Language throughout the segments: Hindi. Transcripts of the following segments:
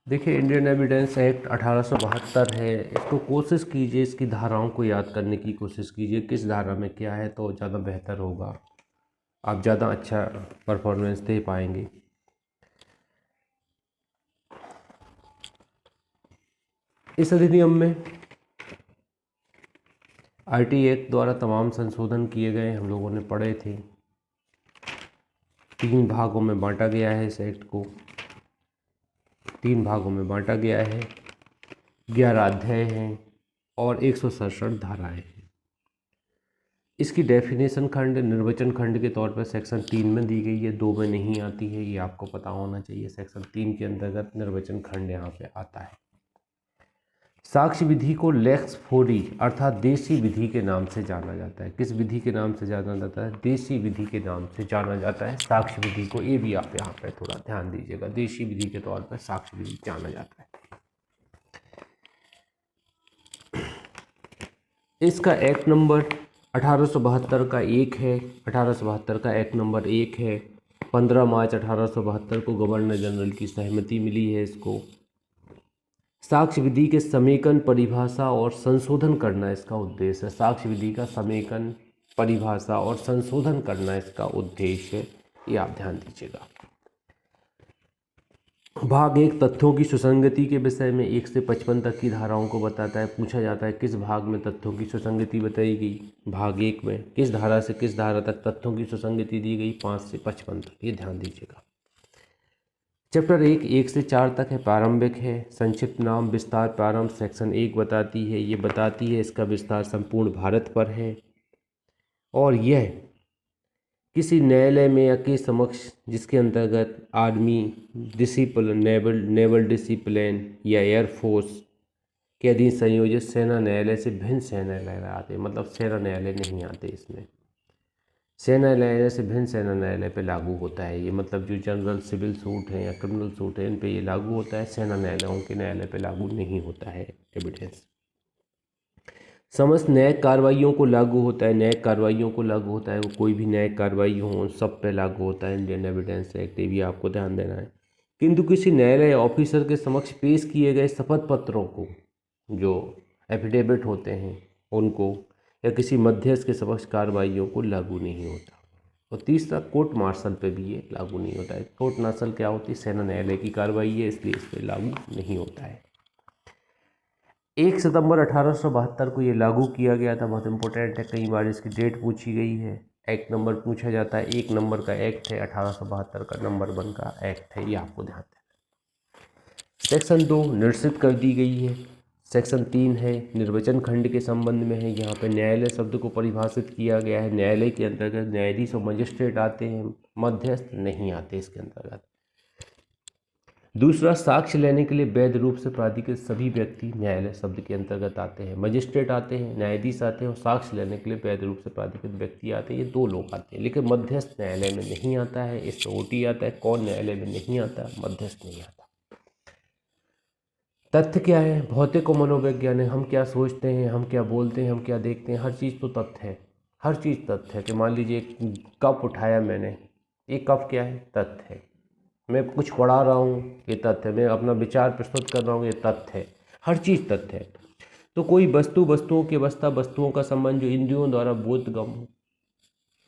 देखिए, इंडियन एविडेंस एक्ट 1872 है। इसको कोशिश कीजिए, इसकी धाराओं को याद करने की कोशिश कीजिए, किस धारा में क्या है तो ज़्यादा बेहतर होगा, आप ज़्यादा अच्छा परफॉर्मेंस दे पाएंगे। इस अधिनियम में आरटी एक्ट द्वारा तमाम संशोधन किए गए, हम लोगों ने पढ़े थे। 3 भागों में बांटा गया है इस एक्ट को, 3 भागों में बांटा गया है। 11 अध्याय हैं और 167 धाराएं हैं। इसकी डेफिनेशन खंड, निर्वचन खंड के तौर पर सेक्शन 3 में दी गई है, 2 में नहीं आती है, ये आपको पता होना चाहिए। सेक्शन 3 के अंतर्गत निर्वचन खंड यहाँ पे आता है। साक्ष्य विधि को लेक्स फोरी अर्थात देसी विधि के नाम से जाना जाता है। किस विधि के नाम से जाना जाता है? देसी विधि के नाम से जाना जाता है साक्ष्य विधि को। ये भी आप यहाँ पे थोड़ा ध्यान दीजिएगा, देसी विधि के तौर पर साक्ष्य विधि जाना जाता है। इसका एक्ट नंबर 1872 का 1 है, 1872 का एक्ट नंबर 1 है। 15 मार्च 1872 को गवर्नर जनरल की सहमति मिली है इसको। साक्ष्य विधि के समेकन, परिभाषा और संशोधन करना इसका उद्देश्य है। साक्ष्य विधि का समेकन, परिभाषा और संशोधन करना इसका उद्देश्य है, ये आप ध्यान दीजिएगा। भाग 1 तथ्यों की सुसंगति के विषय में 1 से 55 तक की धाराओं को बताता है। पूछा जाता है किस भाग में तथ्यों की सुसंगति बताई गई। भाग 1 में किस धारा से किस धारा तक तथ्यों की सुसंगति दी गई, 5 से 55 तक, ये ध्यान दीजिएगा। चैप्टर 1 से 4 तक है, प्रारंभिक है। संक्षिप्त नाम विस्तार प्रारंभ सेक्शन 1 बताती है, ये बताती है इसका विस्तार संपूर्ण भारत पर है और यह किसी न्यायालय में या के समक्ष जिसके अंतर्गत आर्मी डिसिप्लिन, नेवल डिसिप्लिन या एयरफोर्स के अधीन संयोजित सेना न्यायालय से भिन्न सेना न्यायालय आते, मतलब सेना न्यायालय नहीं आते इसमें। सेना न्यायालय से भिन्न सेना न्यायालय पे लागू होता है ये, मतलब जो जनरल सिविल सूट हैं या क्रिमिनल सूट हैं इन पे ये लागू होता है। सेना न्यायालयों के न्यायालय पे लागू नहीं होता है एविडेंस। समस्त न्यायिक कार्रवाइयों को लागू होता है, न्यायिक कार्रवाइयों को लागू होता है, वो कोई भी न्यायिक कार्रवाई हो उन सब पे लागू होता है इंडियन एविडेंस एक्ट, ये भी आपको ध्यान देना है। किंतु किसी न्यायालय ऑफिसर के समक्ष पेश किए गए शपथ पत्रों को, जो एफिडेविट होते हैं उनको, या किसी मध्यस्थ के समक्ष कार्रवाइयों को लागू नहीं होता। और तीसरा, कोर्ट मार्शल पे भी ये लागू नहीं होता है। कोर्ट मार्शल क्या होती है? सेना न्यायालय की कार्रवाई है, इसलिए इस पर लागू नहीं होता है। 1 सितंबर 1872 को ये लागू किया गया था, बहुत इंपॉर्टेंट है, कई बार इसकी डेट पूछी गई है। एक्ट नंबर पूछा जाता है, 1 नंबर का एक्ट है, 1872 का नंबर 1 का एक्ट है, ये आपको ध्यान देना है। सेक्शन 2 निरसित कर दी गई है। सेक्शन 3 है निर्वचन खंड के संबंध में है, यहाँ पे न्यायालय शब्द को परिभाषित किया गया है। न्यायालय के अंतर्गत न्यायाधीश और मजिस्ट्रेट आते हैं, मध्यस्थ नहीं आते इसके अंतर्गत। दूसरा, साक्ष्य लेने के लिए वैध रूप से प्राधिकृत सभी व्यक्ति न्यायालय शब्द के अंतर्गत आते हैं। मजिस्ट्रेट आते हैं, न्यायाधीश आते हैं, और साक्ष्य लेने के लिए वैध रूप से प्राधिकृत व्यक्ति आते हैं, ये 2 लोग आते हैं। लेकिन मध्यस्थ न्यायालय में नहीं आता है, इससे ओटी आता है। कौन न्यायालय में नहीं आता? मध्यस्थ नहीं आता। तथ्य क्या है? भौतिक और मनोवैज्ञानिक, हम क्या सोचते हैं, हम क्या बोलते हैं, हम क्या देखते हैं, हर चीज़ तो तथ्य है। हर चीज़ तथ्य है। कि मान लीजिए एक कप उठाया मैंने, ये कप क्या है? तथ्य है। मैं कुछ पढ़ा रहा हूँ, ये तथ्य है। मैं अपना विचार प्रस्तुत कर रहा हूँ, ये तथ्य है। हर चीज़ तथ्य है। तो कोई वस्तु, वस्तुओं की अवस्था, वस्तुओं का संबंध जो इंद्रियों द्वारा बोधगम हो,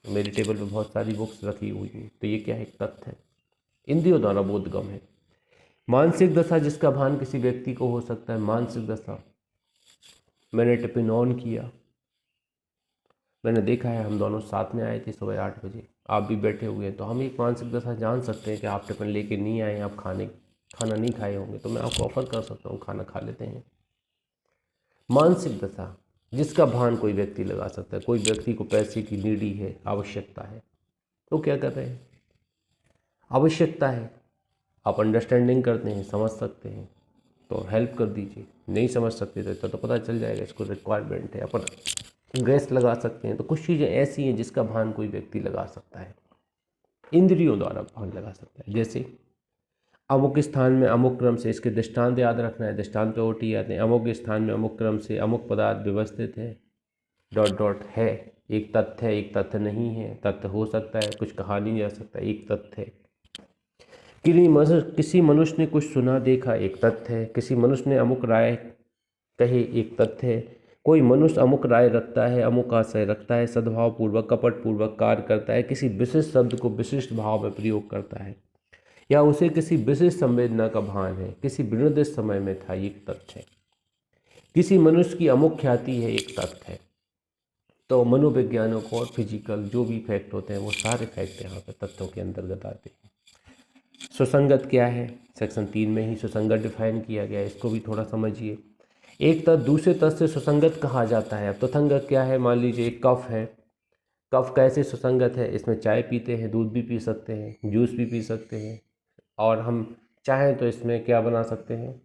मेरी टेबल पे बहुत सारी बुक्स रखी हुई हैं, तो ये क्या है? एक तथ्य है, इंद्रियों द्वारा बोधगम है। मानसिक दशा जिसका भान किसी व्यक्ति को हो सकता है, मानसिक दशा। मैंने टिफिन ऑन किया, मैंने देखा है हम दोनों साथ में आए थे सुबह 8 बजे, आप भी बैठे हुए हैं, तो हम एक मानसिक दशा जान सकते हैं कि आप टिफिन लेके नहीं आए, आप खाना नहीं खाए होंगे, तो मैं आपको ऑफर कर सकता हूँ खाना खा लेते हैं। मानसिक दशा जिसका भान कोई व्यक्ति लगा सकता है। कोई व्यक्ति को पैसे की नीडी है, आवश्यकता है, तो क्या कर रहे हैं? आवश्यकता है, आप अंडरस्टैंडिंग करते हैं, समझ सकते हैं, तो हेल्प कर दीजिए। नहीं समझ सकते तो पता चल जाएगा इसको रिक्वायरमेंट है, अपन गैस लगा सकते हैं। तो कुछ चीज़ें ऐसी हैं जिसका भान कोई व्यक्ति लगा सकता है, इंद्रियों द्वारा भान लगा सकता है। जैसे अमुक स्थान में अमुक क्रम से, इसके दृष्टांत याद रखना है, दृष्टांत पे ओटी आते हैं। अमुक स्थान में अमुक क्रम से अमुक पदार्थ व्यवस्थित है, डॉट डॉट है। एक तथ्य है, एक तथ्य नहीं है, तथ्य हो सकता है, कुछ कहा नहीं जा सकता, एक तथ्य है। किसी मनुष्य ने कुछ सुना देखा, एक तथ्य है। किसी मनुष्य ने अमुक राय कही, एक तथ्य है। कोई मनुष्य अमुक राय रखता है, अमुक आशय रखता है, सद्भाव पूर्वक कपट पूर्वक कार्य करता है, किसी विशिष्ट शब्द को विशिष्ट भाव में प्रयोग करता है, या उसे किसी विशिष्ट संवेदना का भान है, किसी विनिर्दिष्ट समय में था, एक तथ्य है। किसी मनुष्य की अमुक ख्याति है, एक तथ्य है। तो मनोवैज्ञानिक और फिजिकल जो भी फैक्ट होते हैं वो सारे फैक्ट यहाँ पे तथ्यों के अंतर्गत आते हैं। सुसंगत क्या है, सेक्शन 3 में ही सुसंगत डिफाइन किया गया है, इसको भी थोड़ा समझिए। एक तत्व दूसरे तत्व से सुसंगत कहा जाता है। अब तथंगत क्या है, मान लीजिए एक कफ है, कफ कैसे सुसंगत है, इसमें चाय पीते हैं, दूध भी पी सकते हैं, जूस भी पी सकते हैं, और हम चाहें तो इसमें क्या बना सकते हैं,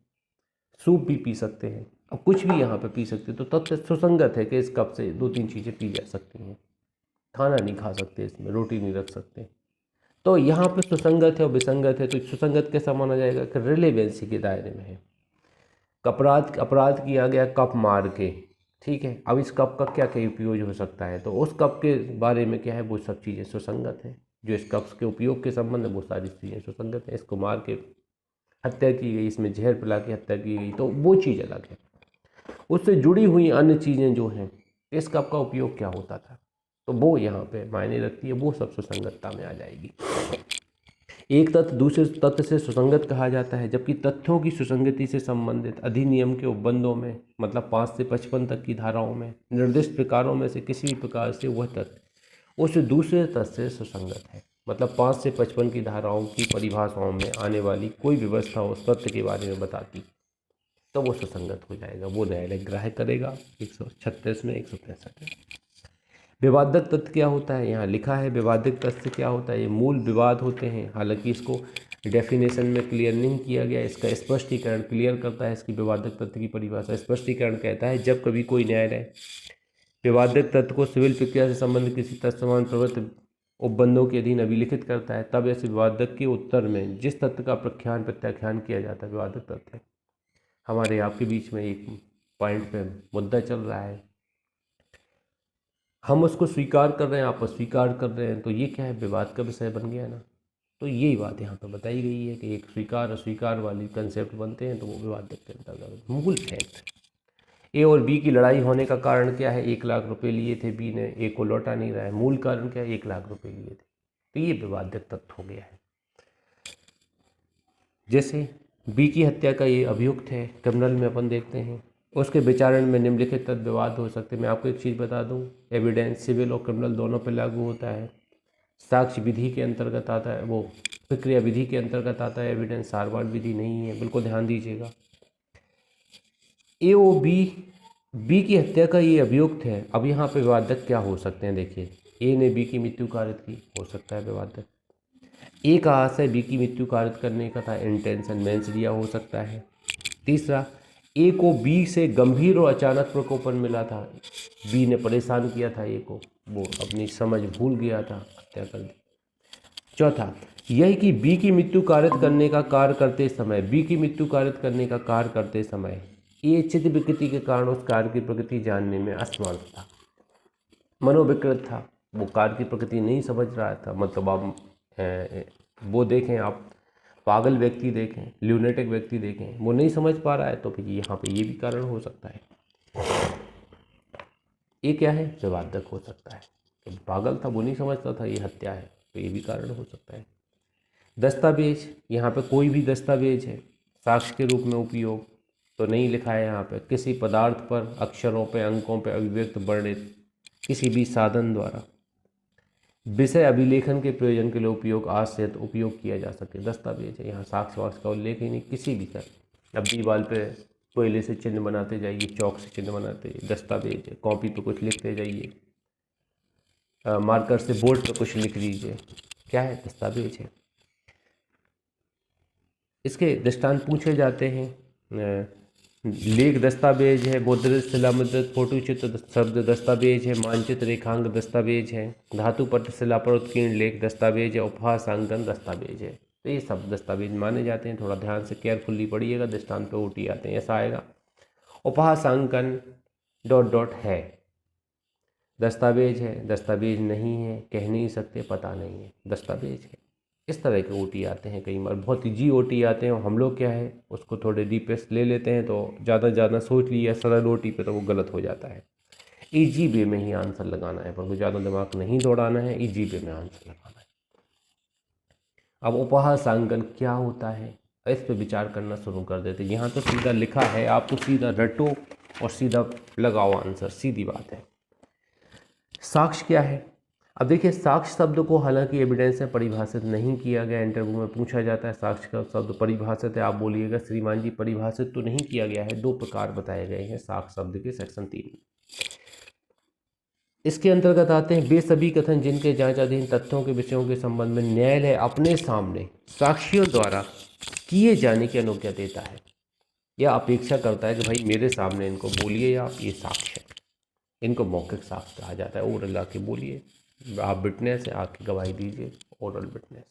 सूप भी पी सकते हैं। अब कुछ भी यहाँ पे पी सकते हैं, तो तथ्य सुसंगत है कि इस कप से 2-3 चीज़ें पी जा सकती हैं। खाना नहीं खा सकते, इसमें रोटी नहीं रख सकते। तो यहाँ पे सुसंगत है और विसंगत है, तो सुसंगत कैसा माना जाएगा कि रिलेवेंसी के दायरे में है। अपराध किया गया कप मार के, ठीक है। अब इस कप का क्या क्या उपयोग हो सकता है, तो उस कप के बारे में क्या है, वो सब चीज़ें सुसंगत है। जो इस कप के उपयोग के संबंध में वो सारी चीज़ें सुसंगत है। इसको मार के हत्या की गई, इसमें जहर पिला के हत्या की गई, तो वो चीज़ अलग है। उससे जुड़ी हुई अन्य चीज़ें जो हैं, इस कप का उपयोग क्या होता था, तो वो यहाँ पे मायने रखती है, वो सब सुसंगतता में आ जाएगी। एक तत्व दूसरे तत्व से सुसंगत कहा जाता है, जबकि तथ्यों की सुसंगति से संबंधित अधिनियम के उपबंधों में, मतलब 5 से 55 तक की धाराओं में निर्दिष्ट प्रकारों में से किसी भी प्रकार से वह तथ्य उस दूसरे तत्व से सुसंगत है। मतलब 5 से 55 की धाराओं की परिभाषाओं में आने वाली कोई व्यवस्था उस तथ्य के बारे में बताती, तो वो सुसंगत हो जाएगा, वो न्यायालय ग्राह्य करेगा। 136 में 163 में। विवादक तथ्य क्या होता है, यहाँ लिखा है विवादक तथ्य क्या होता है। ये मूल विवाद होते हैं, हालांकि इसको डेफिनेशन में क्लियर नहीं किया गया। इसका स्पष्टीकरण क्लियर करता है इसकी विवादक तथ्य की परिभाषा। स्पष्टीकरण कहता है जब कभी कोई न्यायालय विवादक तथ्य को सिविल प्रक्रिया से संबंधित किसी तत्समान प्रवृत्त उपबंधों के अधीन अभिलिखित करता है, तब ऐसे विवादक के उत्तर में जिस तथ्य का प्रख्यान प्रत्याख्यान किया जाता है विवादक तथ्य। हमारे आपके बीच में एक पॉइंट पे मुद्दा चल रहा है, हम उसको स्वीकार कर रहे हैं, आप अस्वीकार कर रहे हैं, तो ये क्या है, विवाद का विषय बन गया ना। तो यही बात यहाँ पर बताई गई है कि एक स्वीकार अस्वीकार वाली कंसेप्ट बनते हैं, तो वो विवाद के अंतर्गत। मूल फैक्ट, ए और बी की लड़ाई होने का कारण क्या है, 1 लाख रुपए लिए थे, बी ने ए को लौटा नहीं रहा है। मूल कारण क्या है, 1 लाख रुपए लिए थे, तो ये विवादक तथ्य हो गया है। जैसे बी की हत्या का ये अभियुक्त है, क्रिमिनल में अपन देखते हैं, उसके विचारण में निम्नलिखित तथ्य विवाद हो सकते हैं। मैं आपको एक चीज़ बता दूं, एविडेंस सिविल और क्रिमिनल दोनों पर लागू होता है। साक्ष्य विधि के अंतर्गत आता है, वो प्रक्रिया विधि के अंतर्गत आता है, एविडेंस सारवार विधि नहीं है, बिल्कुल ध्यान दीजिएगा। ए ओ बी की हत्या का ये अभियुक्त है। अब यहाँ पे विवादक क्या हो सकते हैं, देखिए, ए ने बी की मृत्यु कारित की, हो सकता है विवादक। ए का आशय बी की मृत्यु कारित करने का था, इंटेंशन मैंसलिया हो सकता है। तीसरा, ए को बी से गंभीर और अचानक प्रकोपन मिला था, बी ने परेशान किया था ए को, वो अपनी समझ भूल गया था, हत्या कर दी। चौथा, यही कि बी की मृत्यु कारित करने का कार्य करते समय ए चित्त विकृति के कारण उस कार्य की प्रकृति जानने में असमर्थ था, मनोविकृत था, वो कार्य की प्रकृति नहीं समझ रहा था। मतलब आप वो देखें, आप पागल व्यक्ति देखें, ल्यूनेटिक व्यक्ति देखें, वो नहीं समझ पा रहा है, तो फिर यहाँ पे ये भी कारण हो सकता है। ये क्या है, विवादक हो सकता है, तो पागल था, वो नहीं समझता था ये हत्या है, तो ये भी कारण हो सकता है। दस्तावेज, यहाँ पे कोई भी दस्तावेज है, साक्ष्य के रूप में उपयोग तो नहीं लिखा है यहाँ पे। किसी पदार्थ पर, अक्षरों पे, अंकों पे अभिव्यक्त वर्णित किसी भी साधन द्वारा विषय अभिलेखन के प्रयोजन के लिए उपयोग किया जा सके, दस्तावेज है। यहाँ साक्ष्य वाक्ष का उल्लेख ही नहीं, किसी भी तरह। अब दीवार पे कोयले से चिन्ह बनाते जाइए, चौक से चिन्ह बनाते, दस्तावेज है। कॉपी पे कुछ लिखते जाइए, मार्कर से बोर्ड पे कुछ लिख लीजिए, क्या है, दस्तावेज है। इसके दृष्टांत पूछे जाते हैं, लेख दस्तावेज है, मुद्रित शिलामुद्रित फोटो चित्र शब्द दस्तावेज है, मानचित्र रेखांक दस्तावेज है, धातु पत्र शिला पर उत्कीर्ण लेख दस्तावेज है, उपहासांकन दस्तावेज है। तो ये सब दस्तावेज माने जाते हैं। थोड़ा ध्यान से केयरफुली पढ़िएगा, दृष्टांत पे ओटी आते हैं, ऐसा आएगा, उपहासांकन ... है, दस्तावेज है, दस्तावेज नहीं है, कह नहीं सकते, पता नहीं है, दस्तावेज है। इस तरह के ओटी आते हैं, कई बार बहुत इजी ओटी आते हैं और हम लोग क्या है उसको थोड़े डीपेस्ट ले लेते हैं, तो ज़्यादा सोच लिया सरल ओटी पे तो वो गलत हो जाता है। इजी वे में ही आंसर लगाना है, पर को ज़्यादा दिमाग नहीं दौड़ाना है, इजी वे में आंसर लगाना है। अब उपहासांकन क्या होता है, इस पे विचार करना शुरू कर देते हैं। यहाँ तो सीधा लिखा है, आप तो सीधा रटो और सीधा लगाओ आंसर, सीधी बात है। साक्ष्य क्या है? अब देखिए, साक्ष्य शब्द को हालांकि एविडेंस में परिभाषित नहीं किया गया, इंटरव्यू में पूछा जाता है साक्ष्य का शब्द परिभाषित है, आप बोलिएगा श्रीमान जी परिभाषित तो नहीं किया गया है, 2 प्रकार बताए गए हैं साक्ष्य शब्द के सेक्शन 3 में। इसके अंतर्गत आते हैं वे सभी कथन जिनके जांचाधीन तथ्यों के विषयों के संबंध में न्यायालय अपने सामने साक्षियों द्वारा किए जाने की अनुज्ञा देता है या अपेक्षा करता है कि भाई मेरे सामने इनको बोलिए, आप ये साक्ष्य है, इनको मौखिक साक्ष्य कहा जाता है। ओरल आके बोलिए, आप विटनेस है, आके गवाही दीजिए, ओरल विटनेस।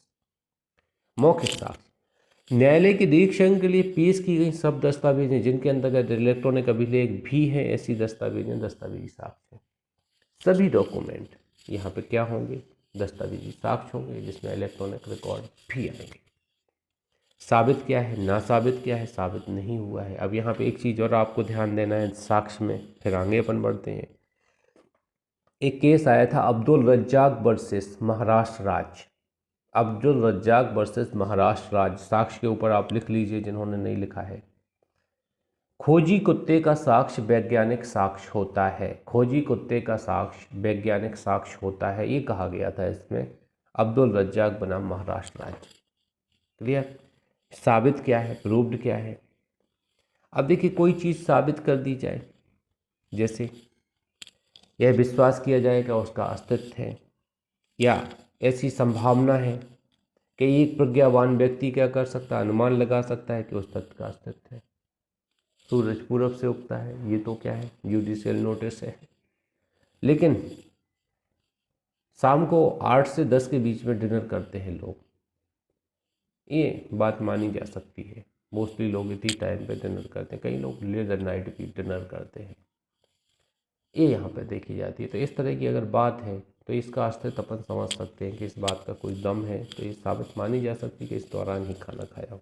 मौखिक साक्ष्य न्यायालय के निरीक्षण के लिए पेश की गई सब दस्तावेज हैं जिनके अंतर्गत इलेक्ट्रॉनिक अभिलेख भी है, ऐसी दस्तावेजें दस्तावेजी साक्ष्य है। सभी डॉक्यूमेंट यहाँ पे क्या होंगे, दस्तावेजी साक्ष्य होंगे, जिसमें इलेक्ट्रॉनिक रिकॉर्ड भी आएंगे। साबित क्या है, ना साबित क्या है, साबित नहीं हुआ है। अब यहाँ पे एक चीज़ और आपको ध्यान देना है साक्ष्य में, फिर आगे अपन बढ़ते हैं। एक केस आया था अब्दुल रज्जाक वर्सेस महाराष्ट्र राज्य, अब्दुल रज्जाक वर्सेस महाराष्ट्र राज्य। साक्ष्य के ऊपर आप लिख लीजिए जिन्होंने नहीं लिखा है। खोजी कुत्ते का साक्ष्य वैज्ञानिक साक्ष्य होता है, खोजी कुत्ते का साक्ष्य वैज्ञानिक साक्ष्य होता है, ये कहा गया था इसमें। अब्दुल रज्जाक बनाम महाराष्ट्र राज्य। क्लियर? साबित क्या है, प्रूव्ड क्या है। अब देखिए, कोई चीज़ साबित कर दी जाए, जैसे यह विश्वास किया जाएगा उसका अस्तित्व है, या ऐसी संभावना है कि एक प्रज्ञावान व्यक्ति क्या कर सकता है, अनुमान लगा सकता है कि उस तथ्य का अस्तित्व है। सूरज पूरब से उगता है, ये तो क्या है, जुडिशियल नोटिस है। लेकिन शाम को 8 से 10 के बीच में डिनर करते हैं लोग, ये बात मानी जा सकती है। मोस्टली लोग इसी टाइम पे डिनर करते हैं, कई लोग लेट नाइट भी डिनर करते हैं, ये यहाँ पे देखी जाती है। तो इस तरह की अगर बात है तो इसका अस्तित्व अपन समझ सकते हैं कि इस बात का कोई दम है, तो ये साबित मानी जा सकती है कि इस दौरान ही खाना खाया हो,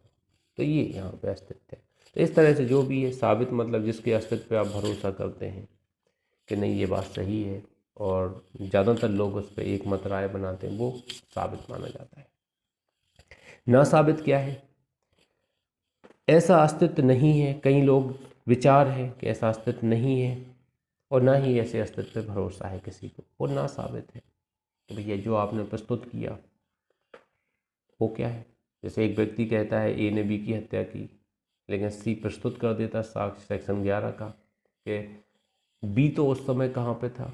तो ये यहाँ पे अस्तित्व है। तो इस तरह से जो भी है साबित, मतलब जिसके अस्तित्व पे आप भरोसा करते हैं कि नहीं ये बात सही है, और ज़्यादातर लोग उस पर एक मत राय बनाते हैं, वो साबित माना जाता है। ना साबित क्या है? ऐसा अस्तित्व नहीं है, कई लोग विचार है कि ऐसा अस्तित्व नहीं है, और ना ही ऐसे अस्तित्व पे भरोसा है किसी को, वो ना साबित है कि भैया जो आपने प्रस्तुत किया वो क्या है। जैसे एक व्यक्ति कहता है ए ने बी की हत्या की, लेकिन सी प्रस्तुत कर देता साक्ष्य सेक्शन 11 का कि बी तो उस समय कहाँ पे था,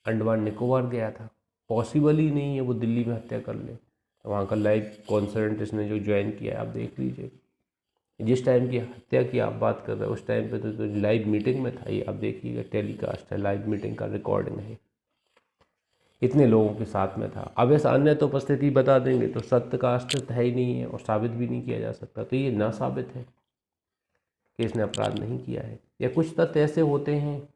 अंडमान निकोबार गया था, पॉसिबल ही नहीं है वो दिल्ली में हत्या कर ले। तो वहाँ का लाइव कॉन्सर्ट इसने जो ज्वाइन किया है, आप देख लीजिए। जिस टाइम की हत्या की आप बात कर रहे हो उस टाइम पे तो लाइव मीटिंग में था, ये आप देखिएगा, टेलीकास्ट है, लाइव मीटिंग का रिकॉर्डिंग है, इतने लोगों के साथ में था। अब ऐसा अन्य तो उपस्थिति बता देंगे तो सत्य का अस्तित्व है ही नहीं है और साबित भी नहीं किया जा सकता, तो ये ना साबित है कि इसने अपराध नहीं किया है। या कुछ तथ्य ऐसे होते हैं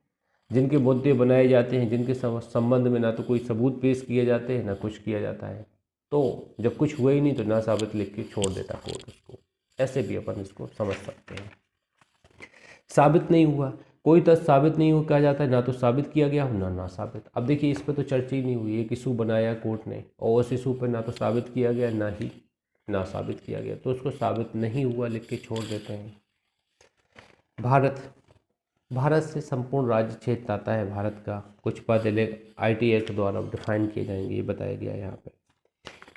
जिनके मुद्दे बनाए जाते हैं, जिनके संबंध में ना तो कोई सबूत पेश किए जाते हैं ना कुछ किया जाता है, तो जब कुछ हुआ ही नहीं तो ना साबित लिख के छोड़ देता कोर्ट उसको, ऐसे भी अपन इसको समझ सकते हैं। साबित नहीं हुआ, कोई तथ्य साबित नहीं हुआ कहा जाता है, ना तो साबित किया गया ना ना साबित। अब देखिए, इस पर तो चर्चा ही नहीं हुई, एक इशू बनाया कोर्ट ने और उस इशू पर ना तो साबित किया गया ना ही ना साबित किया गया, तो उसको साबित नहीं हुआ लिख के छोड़ देते हैं। भारत से संपूर्ण राज्य क्षेत्र आता है, भारत का कुछ पद IT एक्ट द्वारा डिफाइन किए जाएंगे, ये बताया गया है यहाँ पे।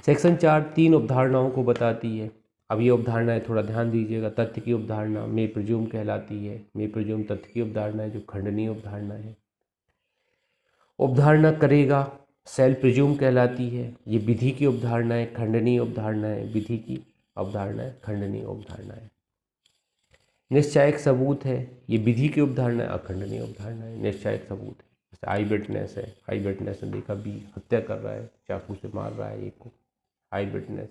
सेक्शन 4 3 अवधारणाओं को बताती है। अब ये अवधारणाएं थोड़ा ध्यान दीजिएगा। तथ्य की अवधारणा मे प्रिज्यूम कहलाती है, मे प्रिज्यूम तथ्य की अवधारणा है जो खंडनीय अवधारणा है। अवधारणा करेगा सेल्फ प्रिज्यूम कहलाती है, ये विधि की अवधारणा है, खंडनीय अवधारणा है, विधि की अवधारणा है, खंडनीय अवधारणा है। निश्चायक सबूत है, ये विधि की अवधारणा है, अखंडनीय अवधारणा है। निश्चायक सबूत है, जैसे आई विटनेस है, आई विटनेस ने देखा बी हत्या कर रहा है, चाकू से मार रहा है एक को, आई विटनेस।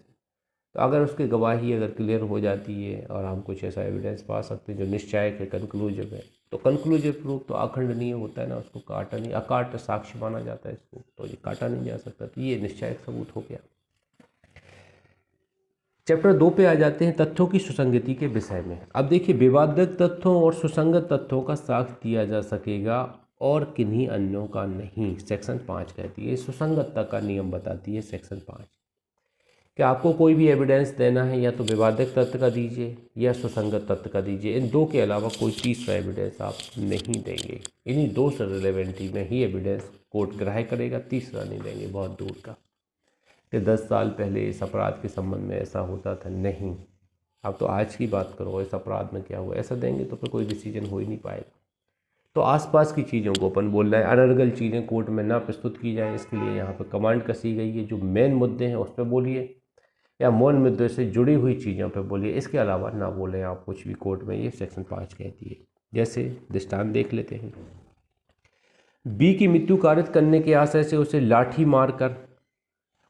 तो अगर उसकी गवाही अगर क्लियर हो जाती है और हम कुछ ऐसा एविडेंस पा सकते हैं जो निश्चायक है, कंक्लूसिव है, तो कंक्लूसिव प्रूफ तो अखंडनीय होता है ना, उसको काटा नहीं, अकाट साक्ष्य माना जाता है इसको, तो ये काटा नहीं जा सकता, तो ये निश्चायक सबूत हो गया। चैप्टर 2 पे आ जाते हैं तथ्यों की सुसंगति के विषय में। अब देखिए, विवादक तथ्यों और सुसंगत तथ्यों का साक्ष्य दिया जा सकेगा और किन्हीं अन्यों का नहीं, सेक्शन 5 कहती है। सुसंगतता का नियम बताती है सेक्शन 5 कि आपको कोई भी एविडेंस देना है या तो विवादक तथ्य का दीजिए या सुसंगत तथ्य का दीजिए, इन दो के अलावा कोई तीसरा एविडेंस आप नहीं देंगे। इन्हीं दो से रिलेवेंटी में ही एविडेंस कोर्ट ग्राह्य करेगा, तीसरा नहीं देंगे बहुत दूर का कि 10 साल पहले इस अपराध के संबंध में ऐसा होता था, नहीं। आप तो आज की बात करो, इस अपराध में क्या हुआ, ऐसा देंगे तो फिर कोई डिसीजन हो ही नहीं पाएगा। तो आसपास की चीज़ों को अपन बोल रहे हैं, अनर्गल चीज़ें कोर्ट में ना प्रस्तुत की जाए, इसके लिए यहाँ पर कमांड कसी गई है। जो मेन मुद्दे हैं उस पर बोलिए या मौन मुद्दे से जुड़ी हुई चीज़ों पर बोलिए, इसके अलावा ना बोलें आप कुछ भी कोर्ट में, ये सेक्शन 5 कहती है। जैसे दृष्टांत देख लेते हैं। बी की मृत्यु कारित करने के आशय से उसे लाठी मारकर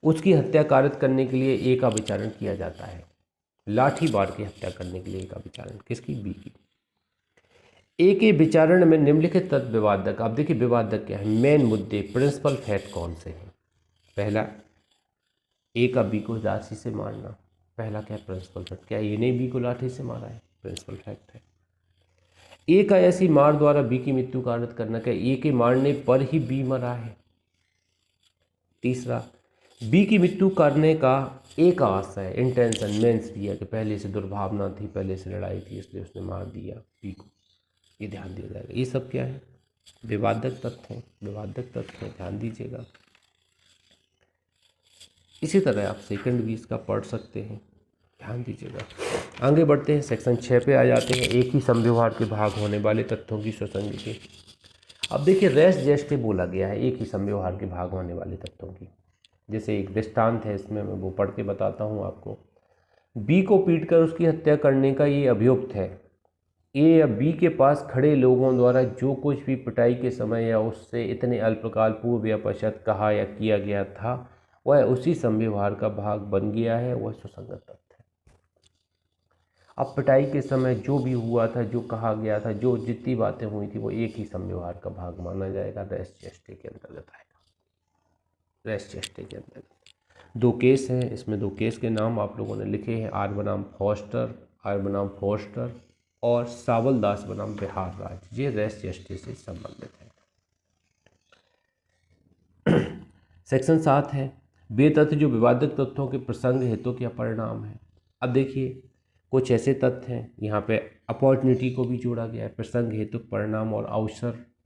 उसकी हत्या कारित करने के लिए ए का विचारण किया जाता है। लाठी मार के हत्या करने के लिए ए का विचारण, किसकी? बी की। ए के विचारण में निम्नलिखित तत्व विवादक। अब देखिए विवादक क्या है, मेन मुद्दे, प्रिंसिपल फैक्ट कौन से हैं? पहला, ए का बी को लाठी से मारना, पहला क्या है? Principal fact. क्या ए ने बी को लाठी से मारा है? प्रिंसिपल फैक्ट है। ए का ऐसी मार द्वारा बी की मृत्यु कारित करना, क्या ए के मारने पर ही बी मरा है? तीसरा, बी की मृत्यु करने का ए का आशय, इंटेंशन, मेंस दिया कि पहले से दुर्भावना थी, पहले से लड़ाई थी, इसलिए उसने मार दिया बी को। ये ध्यान दिया जाएगा। ये सब क्या है? विवादक तथ्य हैं। विवादक तथ्य हैं, ध्यान दीजिएगा। इसी तरह आप सेकंड भी इसका पढ़ सकते हैं, ध्यान दीजिएगा। आगे बढ़ते हैं, सेक्शन 6 पे आ जाते हैं। एक ही संव्यवहार के भाग होने वाले तथ्यों की सुसंगति। अब देखिए, रेस जेस्टे बोला गया है एक ही संव्यवहार के भाग होने वाले तथ्यों की। जैसे एक दृष्टांत है, इसमें मैं वो पढ़ के बताता हूँ आपको। बी को पीटकर उसकी हत्या करने का ये अभियुक्त है। ए या बी के पास खड़े लोगों द्वारा जो कुछ भी पिटाई के समय या उससे इतने अल्पकाल पूर्व या पश्चात कहा या किया गया था, वह उसी संव्यवहार का भाग बन गया है, वह सुसंगत तथ्य है। अब पिटाई के समय जो भी हुआ था, जो कहा गया था, जो जितनी बातें हुई थी, वो एक ही संव्यवहार का भाग माना जाएगा, रेस जेस्टे के अंतर्गत आएगा। रेस जेस्टे के अंतर्गत 2 केस हैं, इसमें 2 केस के नाम आप लोगों ने लिखे हैं, आर बनाम फोस्टर और सावलदास बनाम बिहार राज्य। ये रेस जेस्टे से संबंधित है। सेक्शन 7 है, वे तथ्य जो विवादक तथ्यों के प्रसंग हेतु या परिणाम है। अब देखिए, कुछ ऐसे तथ्य हैं, यहाँ पे अपॉर्चुनिटी को भी जोड़ा गया है, प्रसंग हेतु, परिणाम और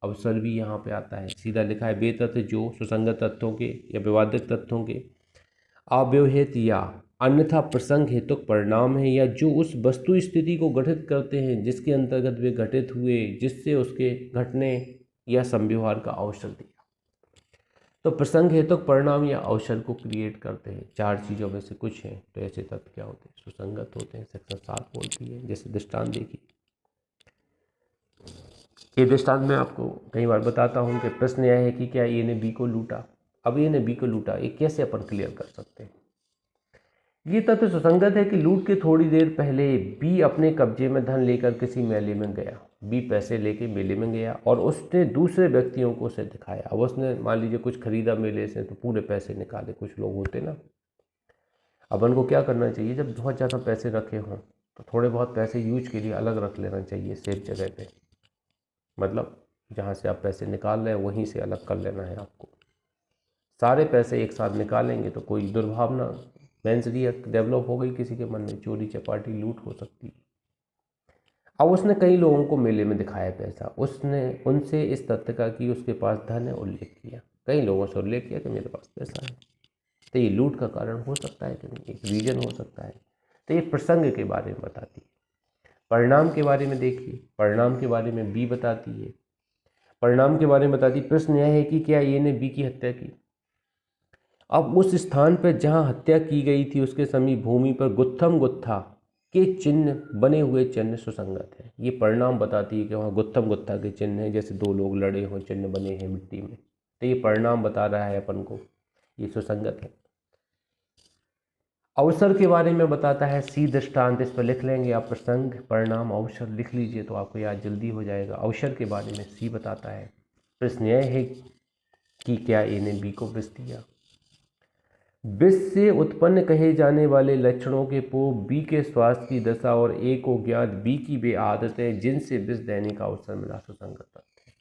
अवसर भी यहाँ पे आता है। सीधा लिखा है, वे तथ्य जो सुसंगत तथ्यों के या विवादक तथ्यों के अव्यवहित या अन्यथा प्रसंग हेतु परिणाम है, या जो उस वस्तु स्थिति को गठित करते हैं जिसके अंतर्गत वे घटित हुए, जिससे उसके घटने या संव्यवहार का अवसर दिया। तो प्रसंग हेतु परिणाम या अवसर को क्रिएट करते हैं। 4 चीज़ों में से कुछ हैं, तो ऐसे तत्व क्या होते हैं? सुसंगत होते हैं। सेक्शन 7 बोलती है। जैसे दृष्टांत देखिए, ये दृष्टांत मैं आपको कई बार बताता हूँ कि प्रश्न यह है कि क्या ए ने बी को लूटा। अब ए ने बी को लूटा, ये कैसे अपन क्लियर कर सकते हैं? ये तथ्य सुसंगत है कि लूट के थोड़ी देर पहले बी अपने कब्जे में धन लेकर किसी मेले में गया। बी पैसे लेके मेले में गया और उसने दूसरे व्यक्तियों को उसे दिखाया। अब उसने मान लीजिए कुछ खरीदा मेले से, तो पूरे पैसे निकाले। कुछ लोग होते ना, अपन को क्या करना चाहिए, जब बहुत ज़्यादा पैसे रखे हों तो थोड़े बहुत पैसे यूज के लिए अलग रख लेना चाहिए, सेफ जगह पे। मतलब जहाँ से आप पैसे निकाल रहे हैं वहीं से अलग कर लेना है आपको। सारे पैसे एक साथ निकालेंगे तो कोई दुर्भावना, मेंसरिया डेवलप हो गई किसी के मन में, चोरी चपाटी लूट हो सकती है। अब उसने कई लोगों को मेले में दिखाया पैसा, उसने उनसे इस तथ्य का कि उसके पास धन है उल्लेख किया, कई लोगों से उल्लेख किया कि मेरे पास पैसा है। तो ये लूट का कारण हो सकता है कि नहीं? एक रीजन हो सकता है। तो ये प्रसंग के बारे में बताती है। परिणाम के बारे में देखिए, परिणाम के बारे में बी बताती है। परिणाम के बारे में बताती, प्रश्न यह है कि क्या ए ने बी की हत्या की। अब उस स्थान पर जहां हत्या की गई थी उसके समीप भूमि पर गुत्थम गुत्था के चिन्ह बने हुए, चिन्ह सुसंगत है। ये परिणाम बताती है कि वहाँ गुत्थम गुत्था के चिन्ह हैं, जैसे 2 लोग लड़े हों, चिन्ह बने हैं मिट्टी में। तो ये परिणाम बता रहा है अपन को, ये सुसंगत है। अवसर के बारे में बताता है, सी दृष्टांत, इस पर लिख लेंगे आप, प्रसंग, परिणाम, अवसर लिख लीजिए तो आपको याद जल्दी हो जाएगा। अवसर के बारे में सी बताता है। प्रश्न यह है कि क्या ए ने बी को विष दिया। विष से उत्पन्न कहे जाने वाले लक्षणों के पूर्व बी के स्वास्थ्य की दशा और ए को ज्ञात बी की वे आदतें जिनसे विष देने का अवसर मिला सुसंगत तथ्य।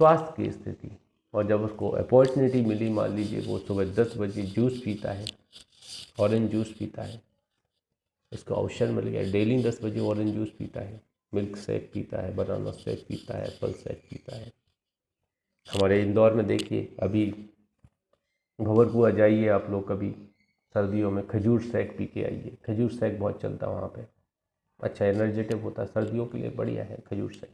स्वास्थ्य की स्थिति, और जब उसको अपॉर्चुनिटी मिली, मान लीजिए वो सुबह 10 बजे जूस पीता है, ऑरेंज जूस पीता है, इसको अवसर मिल गया, डेली 10 बजे ऑरेंज जूस पीता है, मिल्क शेक पीता है, बनाना शेक पीता है, एप्पल शेक पीता है। हमारे इंदौर में देखिए, अभी भंवरपुआ जाइए आप लोग कभी सर्दियों में, खजूर शेक पी के आइए। खजूर शेक बहुत चलता है वहाँ पे, अच्छा एनर्जेटिक होता है, सर्दियों के लिए बढ़िया है खजूर शेक।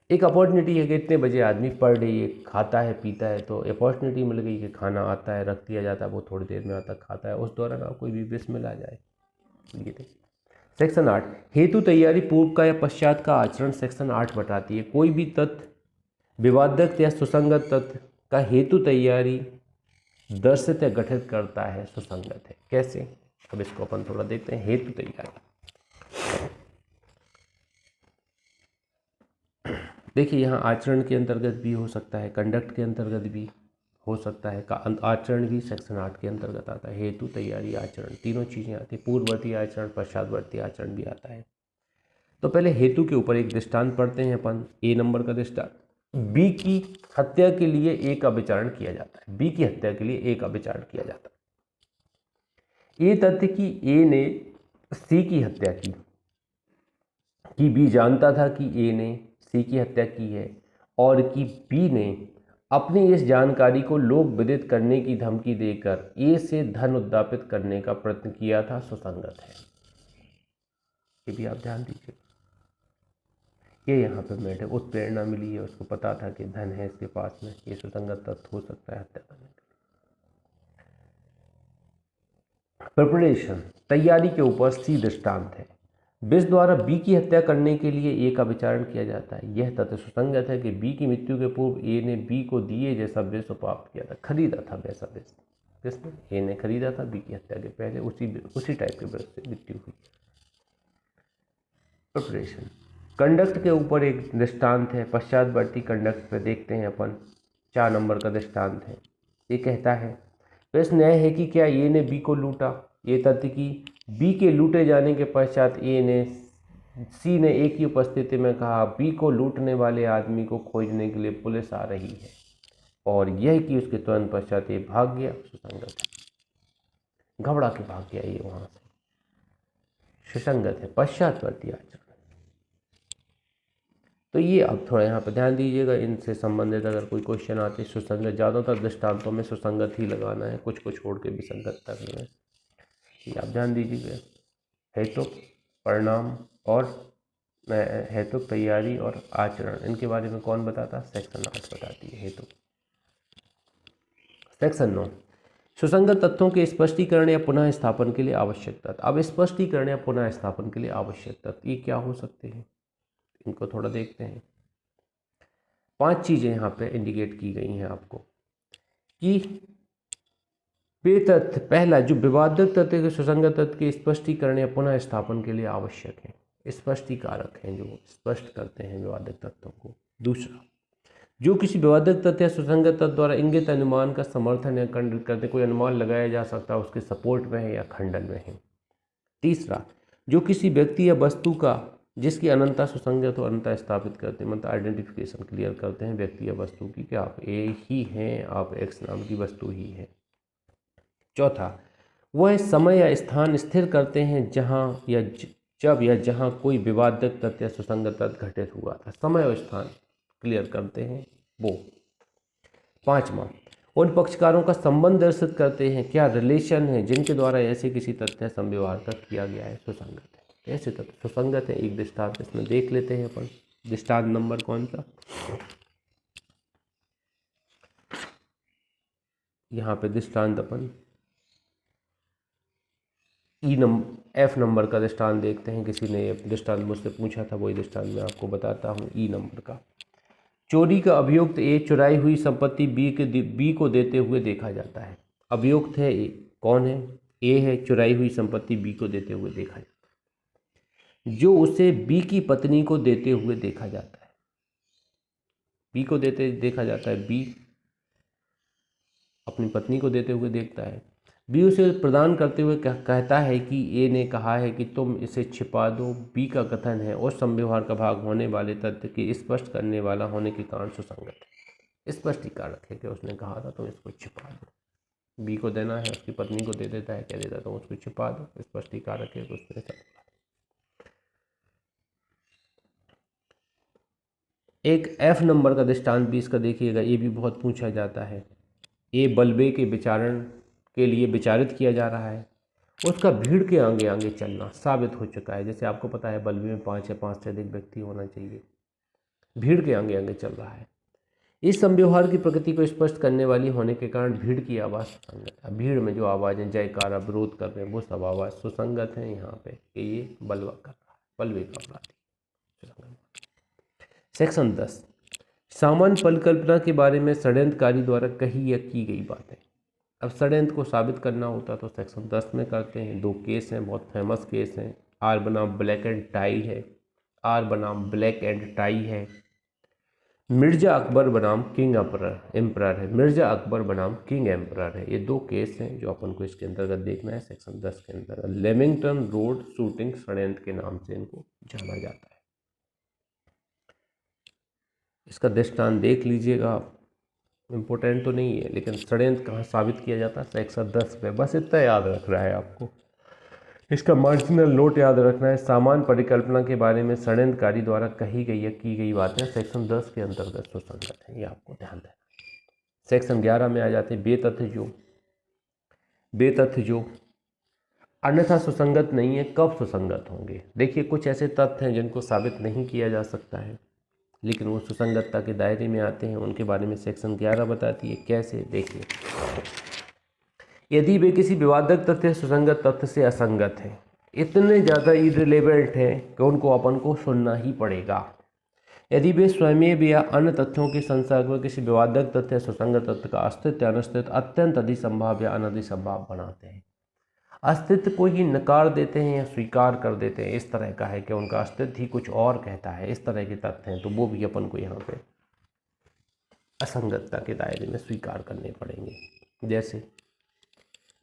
एक अपॉर्चुनिटी है कि इतने बजे आदमी पर डे ये खाता है पीता है, तो अपॉर्चुनिटी मिल गई कि खाना आता है, रख दिया जाता है, वो थोड़ी देर में आता खाता है, उस दौरान आप कोई भी विष में ला जाए। ये देखिए सेक्शन 8, हेतु तैयारी पूर्व का या पश्चात का आचरण सेक्शन 8 बताती है कोई भी तथ्य विवादक या सुसंगत तथ्य का हेतु तैयारी दर्शित या गठित करता है सुसंगत है। कैसे, अब इसको अपन थोड़ा देखते हैं। हेतु तैयारी, देखिए यहाँ आचरण के अंतर्गत भी हो सकता है, कंडक्ट के अंतर्गत भी हो सकता है, आचरण भी सेक्शन 8 के अंतर्गत आता है। हेतु तैयारी आचरण तीनों चीज़ें आती हैं, पूर्ववर्ती आचरण पश्चातवर्ती आचरण भी आता है। तो पहले हेतु के ऊपर एक दृष्टांत पढ़ते हैं अपन, ए नंबर का दृष्टांत। बी की हत्या के लिए ए का विचारण किया जाता है, बी की हत्या के लिए ए का विचारण किया जाता है। ए तथ्य कि ए ने सी की हत्या की, कि बी जानता था कि ए ने सी की हत्या की है, और कि बी ने अपनी इस जानकारी को लोक विदित करने की धमकी देकर ए से धन उद्दापित करने का प्रयत्न किया था, सुसंगत है। ये भी आप ध्यान दीजिए, ये यहाँ पे मैटर उत्प्रेरणा मिली है, उसको पता था कि धन है इसके पास में, ये सुसंगत तथ्य हो सकता है हत्या करने के लिए। प्रिपरेशन तैयारी के ऊपर सी दृष्टांत है। विष द्वारा बी की हत्या करने के लिए ए का विचारण किया जाता है। यह तथ्य सुसंगत है कि बी की मृत्यु के पूर्व ए ने बी को दिए जैसा विष प्राप्त किया था, खरीदा था वैसा विष। किसने? ए ने खरीदा था बी की हत्या के पहले, उसी टाइप के विष से मृत्यु हुई। प्रिपरेशन कंडक्ट के ऊपर एक दृष्टांत है, पश्चातवर्ती कंडक्ट पे देखते हैं अपन, 4 नंबर का दृष्टांत है। ये कहता है प्रश्न यह है कि क्या ए ने बी को लूटा। ये तथ्य कि बी के लूटे जाने के पश्चात सी ने ए की उपस्थिति में कहा बी को लूटने वाले आदमी को खोजने के लिए पुलिस आ रही है, और यह कि उसके तुरंत पश्चात ये भाग गया, सुसंगत है। घबरा के भाग गया ये वहां से, सुसंगत है। पश्चातवर्ती आचरण, तो ये अब थोड़ा यहाँ पर ध्यान दीजिएगा, इनसे संबंधित अगर कोई क्वेश्चन आते, सुसंगत, ज़्यादातर दृष्टांतों में सुसंगत ही लगाना है, कुछ को छोड़ के विसंगत करनी है, ये आप ध्यान दीजिएगा। हेतुक, परिणाम और हेतुक तैयारी और आचरण, इनके बारे में कौन बताता? सेक्शन 8 बताती है हेतु। सेक्शन 9, सुसंगत तथ्यों के स्पष्टीकरण या पुनः स्थापन के लिए आवश्यक तथ्य। अब स्पष्टीकरण या पुनः स्थापन के लिए आवश्यक तथ्य ये क्या हो सकते हैं, इनको थोड़ा देखते हैं। 5 चीज़ें यहाँ पे इंडिकेट की गई हैं आपको कि वे तथ्य, पहला जो विवादक तथ्य के सुसंगत तथ्य के स्पष्टीकरण या पुनः स्थापन के लिए आवश्यक है, स्पष्टीकारक हैं जो स्पष्ट करते हैं विवादक तथ्यों को। दूसरा, जो किसी विवादक तथ्य या सुसंगत तथ्य द्वारा इंगित अनुमान का समर्थन या खंडित करते, कोई अनुमान लगाया जा सकता है उसके सपोर्ट में है या खंडन में है। तीसरा, जो किसी व्यक्ति या वस्तु का जिसकी अनंतता सुसंगत और अनंतता स्थापित करते हैं, मतलब आइडेंटिफिकेशन क्लियर करते हैं व्यक्ति या वस्तु की कि आप ए ही हैं, आप एक्स नाम की वस्तु ही है। चौथा, वह समय या स्थान स्थिर करते हैं जहां या जब या जहां कोई विवादक तथ्य या सुसंगत तथ्य घटित हुआ था, समय और स्थान क्लियर करते हैं वो। पांचवा, उन पक्षकारों का संबंध दर्शित करते हैं, क्या रिलेशन है जिनके द्वारा ऐसे किसी तथ्य संव्यवहार का किया गया है, सुसंगत है। ऐसे तथ्य सुसंगत है। एक दृष्टांत इसमें देख लेते हैं अपन, दृष्टांत नंबर कौन सा, यहाँ पे दृष्टांत अपन F नंबर का दृष्टांत देखते हैं। किसी ने दृष्टांत मुझसे पूछा था, वही दृष्टांत मैं आपको बताता हूँ। E नंबर का, चोरी का अभियुक्त ए चुराई हुई संपत्ति बी को देते हुए देखा जाता है। अभियुक्त है ए, कौन है? ए है, चुराई हुई संपत्ति बी को देते हुए देखा जाता है। जो उसे बी की पत्नी को देते हुए देखा जाता है, बी को देते देखा जाता है, बी अपनी पत्नी को देते हुए देखता है। बी उसे प्रदान करते हुए कहता है कि ए ने कहा है कि तुम इसे छिपा दो। बी का कथन है उस संव्यवहार का भाग होने वाले तथ्य की स्पष्ट करने वाला होने के कारण सुसंगत है। स्पष्टीकारक है कि उसने कहा था तुम इसको छिपा दो। बी को देना है, उसकी पत्नी को दे देता है, कह देता है तुम उसको छिपा दो। स्पष्टीकारक है कि उसने एक एफ नंबर का दृष्टांत भी इसका देखिएगा, ये भी बहुत पूछा जाता है। ए बल्बे के विचारण के लिए विचारित किया जा रहा है, उसका भीड़ के आगे आगे चलना साबित हो चुका है। जैसे आपको पता है बल्बे में 5 या 5 से अधिक व्यक्ति होना चाहिए, भीड़ के आगे आगे चल रहा है। इस संव्यवहार की प्रकृति को स्पष्ट करने वाली होने के कारण भीड़ की आवाज़ सुसंगत है। भीड़ में जो आवाज़ें जयकारा विरोध कर रहे हैं वो सब आवाज़ सुसंगत है यहाँ पे कि ये बलवा कर रहा है, बल्बे का अपराधी। सेक्शन 10 सामान्य परिकल्पना के बारे में षड्यंत्रकारी द्वारा कही या की गई बातें। अब षड्यंत्र को साबित करना होता तो सेक्शन 10 में करते हैं। 2 केस हैं, बहुत फेमस केस हैं। आर बनाम ब्लैक एंड टाई है, आर बनाम ब्लैक एंड टाई है। मिर्जा अकबर बनाम किंग एम्परर है, मिर्जा अकबर बनाम किंग एम्परर है। ये 2 केस हैं जो अपन को इसके अंतर्गत देखना है सेक्शन 10 के अंतर्गत। लेमिंगटन रोड शूटिंग षड्यंत्र के नाम से इनको जाना जाता है। इसका दृष्टांत देख लीजिएगा आप, इम्पोर्टेंट तो नहीं है लेकिन षड्यंत्र कहाँ साबित किया जाता है, सेक्शन 10 में। बस इतना याद रख रहा है आपको, इसका मार्जिनल नोट याद रखना है। सामान्य परिकल्पना के बारे में षड्यंत्रकारी द्वारा कही गई या की गई बातें सेक्शन 10 के अंतर्गत सुसंगत है, ये आपको ध्यान देना। सेक्शन 11 में आ जाते हैं बेतथ्य जो अन्यथा सुसंगत नहीं है, कब सुसंगत होंगे। देखिए कुछ ऐसे तथ्य हैं जिनको साबित नहीं किया जा सकता है लेकिन वो सुसंगतता के दायरे में आते हैं, उनके बारे में सेक्शन 11 बताती है। कैसे, देखिए, यदि वे किसी विवादक तथ्य सुसंगत तथ्य से असंगत हैं, इतने ज़्यादा इररिलेवेंट हैं कि उनको अपन को सुनना ही पड़ेगा। यदि वे स्वयं या अन्य तथ्यों के संसर्ग में किसी विवादक तथ्य सुसंगत तथ्य का अस्तित्व या अनस्तित्व अत्यंत अधिसंभाव या अनधिसंभाव बनाते हैं, अस्तित्व को ही नकार देते हैं या स्वीकार कर देते हैं, इस तरह का है कि उनका अस्तित्व ही कुछ और कहता है, इस तरह के तथ्य हैं, तो वो भी अपन को यहाँ पे असंगतता के दायरे में स्वीकार करने पड़ेंगे। जैसे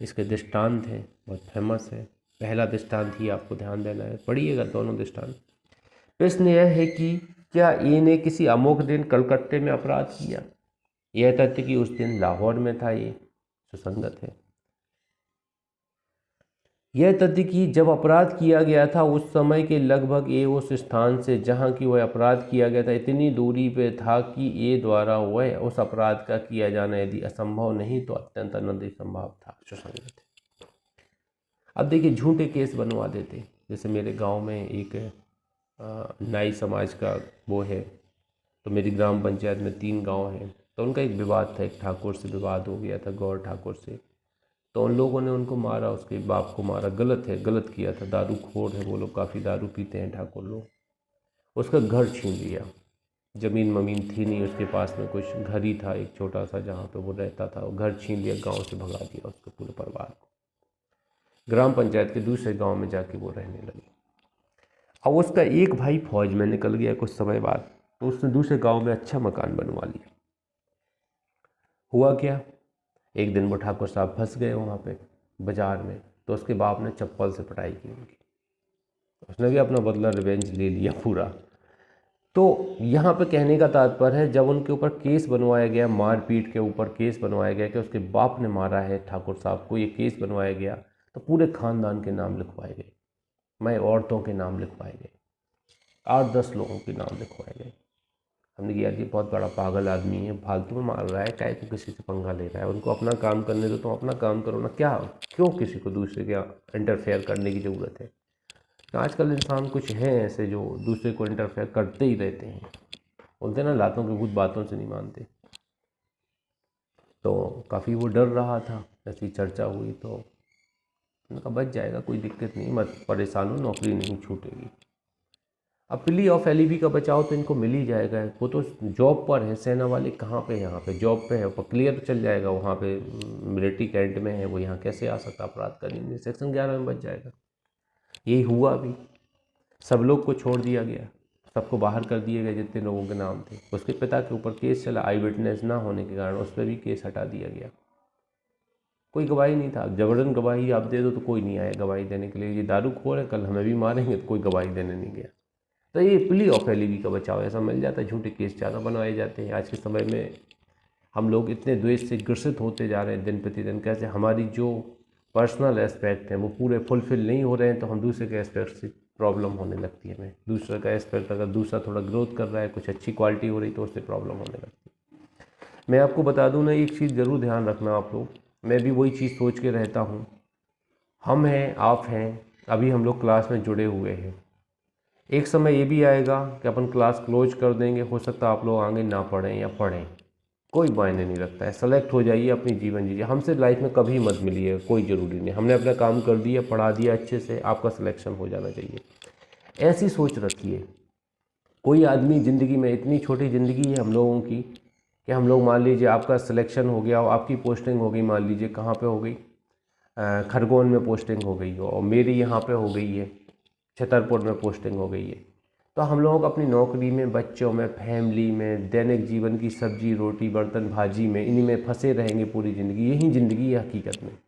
इसके दृष्टांत हैं, बहुत फेमस है। पहला दृष्टांत ही आपको ध्यान देना है, पढ़िएगा दोनों दृष्टांत। प्रश्न यह है कि क्या ए ने किसी अमोक दिन कलकत्ते में अपराध किया? यह तथ्य कि उस दिन लाहौर में था, ये सुसंगत है। यह तथ्य कि जब अपराध किया गया था उस समय के लगभग ए उस स्थान से जहाँ की वह अपराध किया गया था इतनी दूरी पे था कि ए द्वारा वह उस अपराध का किया जाना यदि असंभव नहीं तो अत्यंत अनधिसंभव था, सुसंगत है। अब देखिए झूठे केस बनवा देते, जैसे मेरे गांव में एक नाई समाज का वो है, तो मेरी ग्राम पंचायत में 3 गांव हैं, तो उनका एक विवाद था, एक ठाकुर से विवाद हो गया था, गौर ठाकुर से। तो उन लोगों ने उनको मारा, उसके बाप को मारा। गलत है, गलत किया था, दारू खोर है वो लोग, काफ़ी दारू पीते हैं ठाकुर लोग। उसका घर छीन लिया, ज़मीन ममीन थी नहीं उसके पास में, कुछ घर ही था एक छोटा सा जहाँ पे वो रहता था, वो घर छीन लिया, गांव से भगा दिया उसके पूरे परिवार को। ग्राम पंचायत के दूसरे गांव में जाके वो रहने लगे। अब उसका एक भाई फौज में निकल गया कुछ समय बाद, तो उसने दूसरे गाँव में अच्छा मकान बनवा लिया। हुआ क्या, एक दिन वो ठाकुर साहब फंस गए वहाँ पे बाज़ार में, तो उसके बाप ने चप्पल से पिटाई की उनकी, उसने भी अपना बदला, रिवेंज ले लिया पूरा। तो यहाँ पे कहने का तात्पर्य है, जब उनके ऊपर केस बनवाया गया, मारपीट के ऊपर केस बनवाया गया कि उसके बाप ने मारा है ठाकुर साहब को, ये केस बनवाया गया, तो पूरे खानदान के नाम लिखवाए गए, मैं औरतों के नाम लिखवाए गए, 8-10 लोगों के नाम लिखवाए गए। हमने कहा यार ये बहुत बड़ा पागल आदमी है, फालतू में मार रहा है, क्या तो किसी से पंगा ले रहा है, उनको अपना काम करने दो, तुम अपना काम करो ना, क्या क्यों किसी को दूसरे के इंटरफेयर करने की ज़रूरत है। आजकल इंसान कुछ हैं ऐसे जो दूसरे को इंटरफेयर करते ही रहते हैं, बोलते ना लातों के भूत बातों से नहीं मानते। तो काफ़ी वो डर रहा था, ऐसी चर्चा हुई तो उनका बच जाएगा, कोई दिक्कत नहीं, मत परेशान हो, नौकरी नहीं छूटेगी। अब प्ली ऑफ एलईबी का बचाव तो इनको मिल ही जाएगा, वो तो जॉब पर है, सेना वाले कहाँ पे, यहाँ पे जॉब पे है, क्लियर चल जाएगा, वहाँ पे मिलिट्री कैंट में है, वो यहाँ कैसे आ सकता अपराध करने, सेक्शन 11 में बच जाएगा। यही हुआ भी, सब लोग को छोड़ दिया गया, सबको बाहर कर दिए गए जितने लोगों के नाम थे। उसके पिता के ऊपर केस चला, आई विटनेस ना होने के कारण, उस पर भी केस हटा दिया गया। कोई गवाही नहीं था। जबरन गवाही आप दे दो तो कोई नहीं आया गवाही देने के लिए, ये दारूखोर है कल हमें भी मारेंगे, तो कोई गवाही देने नहीं गया। तो ये प्ली ऑफ एलिबी का बचाव ऐसा मिल जाता है, झूठे केस ज़्यादा बनवाए जाते हैं। आज के समय में हम लोग इतने द्वेष से ग्रसित होते जा रहे हैं दिन प्रतिदिन, कैसे हमारी जो पर्सनल एस्पेक्ट हैं वो पूरे फुलफिल नहीं हो रहे हैं, तो हम दूसरे के एस्पेक्ट से प्रॉब्लम होने लगती है हमें। दूसरे का एस्पेक्ट अगर दूसरा थोड़ा ग्रोथ कर रहा है, कुछ अच्छी क्वालिटी हो रही, तो उससे प्रॉब्लम होने लगती है। मैं आपको बता दूं ना, एक चीज़ ज़रूर ध्यान रखना आप लोग, मैं भी वही चीज़ सोच के रहता हूँ। हम हैं, आप हैं, अभी हम लोग क्लास में जुड़े हुए हैं। एक समय ये भी आएगा कि अपन क्लास क्लोज कर देंगे, हो सकता है आप लोग आगे ना पढ़ें या पढ़ें, कोई मायने नहीं रखता है। सेलेक्ट हो जाइए, अपनी जीवन जीजिए। हमसे लाइफ में कभी मत मिलिए, कोई ज़रूरी नहीं, हमने अपना काम कर दिया, पढ़ा दिया अच्छे से, आपका सिलेक्शन हो जाना चाहिए, ऐसी सोच रखिए। कोई आदमी ज़िंदगी में, इतनी छोटी ज़िंदगी है हम लोगों की, कि हम लोग मान लीजिए आपका सिलेक्शन हो गया और आपकी पोस्टिंग हो गई, मान लीजिए कहाँ पे हो गई, खरगोन में पोस्टिंग हो गई हो, और मेरी यहाँ पे हो गई है छतरपुर में पोस्टिंग हो गई है। तो हम लोग अपनी नौकरी में, बच्चों में, फैमिली में, दैनिक जीवन की सब्जी रोटी बर्तन भाजी में, इन्हीं में फंसे रहेंगे पूरी ज़िंदगी। यही ज़िंदगी है हकीकत में।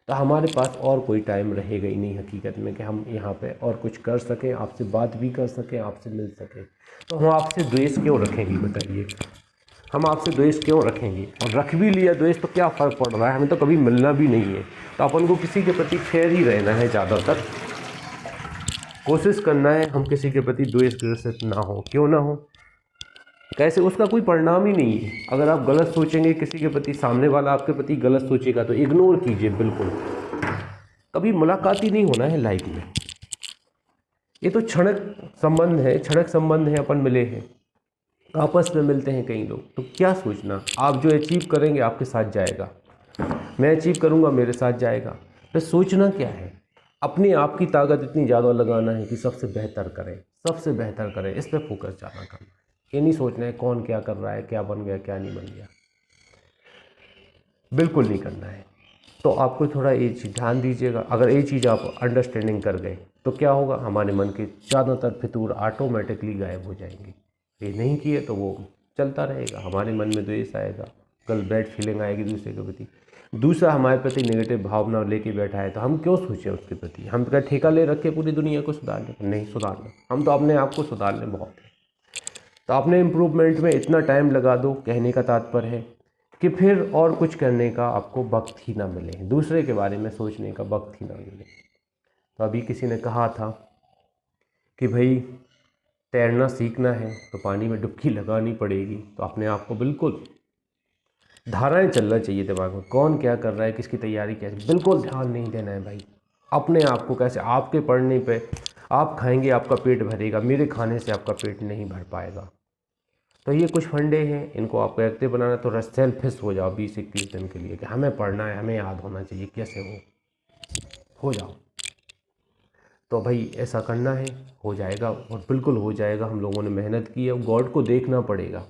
तो हमारे पास और कोई टाइम रहेगा ही नहीं हकीकत में कि हम यहाँ पे और कुछ कर सकें, आपसे बात भी कर सकें, आपसे मिल सकें। तो हम आपसे द्वेष क्यों रखेंगे बताइए? हम आपसे द्वेष क्यों रखेंगे? और रख भी लिया द्वेष तो क्या फ़र्क पड़ रहा है, हमें तो कभी मिलना भी नहीं है। तो अपन को किसी के प्रति फेयर ही रहना है, ज़्यादातर कोशिश करना है हम किसी के प्रति द्वेष ग्रसित ना हो। क्यों ना हो? कैसे? उसका कोई परिणाम ही नहीं है। अगर आप गलत सोचेंगे किसी के प्रति, सामने वाला आपके प्रति गलत सोचेगा, तो इग्नोर कीजिए बिल्कुल। कभी मुलाकात ही नहीं होना है लाइफ में। ये तो क्षणिक संबंध है, क्षणिक संबंध है, अपन मिले हैं, आपस में मिलते हैं कई लोग, तो क्या सोचना, आप जो अचीव करेंगे आपके साथ जाएगा, मैं अचीव करूंगा मेरे साथ जाएगा। तो सोचना क्या है, अपने आप की ताकत इतनी ज़्यादा लगाना है कि सबसे बेहतर करें, सबसे बेहतर करें, इस पर फोकस ज़्यादा करना है। ये नहीं सोचना है कौन क्या कर रहा है, क्या बन गया क्या नहीं बन गया, बिल्कुल नहीं करना है। तो आपको थोड़ा ये चीज़ ध्यान दीजिएगा। अगर ये चीज़ आप अंडरस्टैंडिंग कर गए तो क्या होगा, हमारे मन के ज़्यादातर फितूर ऑटोमेटिकली गायब हो जाएंगे। ये नहीं किए तो वो चलता रहेगा, हमारे मन में द्वेष आएगा, कल बैड फीलिंग आएगी दूसरे के प्रति, दूसरा हमारे प्रति नेगेटिव भावना लेके बैठा है, तो हम क्यों सोचें उसके प्रति? हम क्या ठेका ले रखे पूरी दुनिया को सुधारने का? नहीं सुधारना, हम तो अपने आप को सुधारने बहुत है। तो अपने इम्प्रूवमेंट में इतना टाइम लगा दो, कहने का तात्पर्य है कि फिर और कुछ करने का आपको वक्त ही ना मिले, दूसरे के बारे में सोचने का वक्त ही ना मिले। तो अभी किसी ने कहा था कि भाई तैरना सीखना है तो पानी में डुबकी लगानी पड़ेगी। तो अपने आप को बिल्कुल धाराएं चलना चाहिए दिमाग में, कौन क्या कर रहा है, किसकी तैयारी कैसे, बिल्कुल ध्यान नहीं देना है भाई। अपने आप को कैसे, आपके पढ़ने पे आप खाएंगे आपका पेट भरेगा, मेरे खाने से आपका पेट नहीं भर पाएगा। तो ये कुछ फंडे हैं, इनको आपको एक्टिव बनाना, तो सेल्फिश हो जाओ 20-21 दिन के लिए कि हमें पढ़ना है, हमें याद होना चाहिए, कैसे हो जाओ। तो भाई ऐसा करना है, हो जाएगा, और बिल्कुल हो जाएगा। हम लोगों ने मेहनत की है, गॉड को देखना पड़ेगा,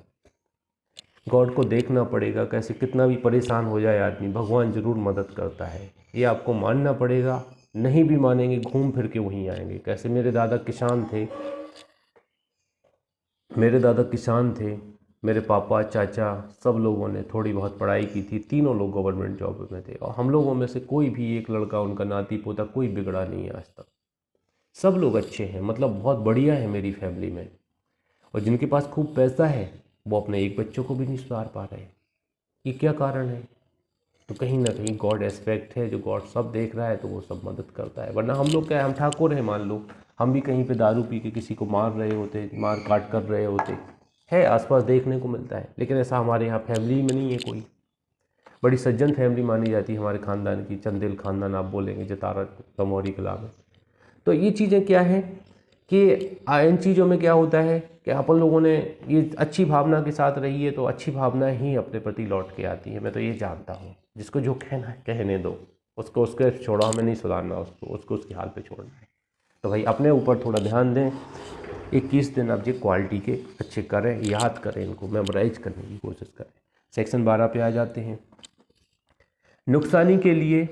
गॉड को देखना पड़ेगा। कैसे, कितना भी परेशान हो जाए आदमी, भगवान ज़रूर मदद करता है, ये आपको मानना पड़ेगा। नहीं भी मानेंगे, घूम फिर के वहीं आएंगे। कैसे, मेरे दादा किसान थे, मेरे पापा चाचा सब लोगों ने थोड़ी बहुत पढ़ाई की थी, तीनों लोग गवर्नमेंट जॉब में थे, और हम लोगों में से कोई भी एक लड़का, उनका नाती पोता कोई बिगड़ा नहीं है आज तक। सब लोग अच्छे हैं, मतलब बहुत बढ़िया है मेरी फैमिली में। और जिनके पास खूब पैसा है वो अपने एक बच्चों को भी नहीं सुधार पा रहे। ये क्या कारण है? तो कहीं ना कहीं गॉड एस्पेक्ट है, जो गॉड सब देख रहा है तो वो सब मदद करता है। वरना हम लोग क्या है, हम ठाकुर हैं मान लो, हम भी कहीं पे दारू पी के किसी को मार रहे होते, मार काट कर रहे होते, है आसपास देखने को मिलता है। लेकिन ऐसा हमारे यहाँ फैमिली में नहीं है कोई। बड़ी सज्जन फैमिली मानी जाती है हमारे ख़ानदान की, चंदेल ख़ानदान आप बोलेंगे, जतारा कमौरी कला में। तो ये चीज़ें क्या है कि इन चीज़ों में क्या होता है कि अपन लोगों ने ये अच्छी भावना के साथ रही है, तो अच्छी भावना ही अपने प्रति लौट के आती है। मैं तो ये जानता हूँ, जिसको जो कहना है कहने दो, उसको उसके छोड़ो, हमें नहीं सुधारना उसको उसके हाल पे छोड़ना है। तो भाई अपने ऊपर थोड़ा ध्यान दें। 21 दिन आप ये क्वालिटी के अच्छे करें, याद करें, इनको मेमोराइज करने की कोशिश करें। सेक्शन 12 पे आ जाते हैं। नुकसानी के लिए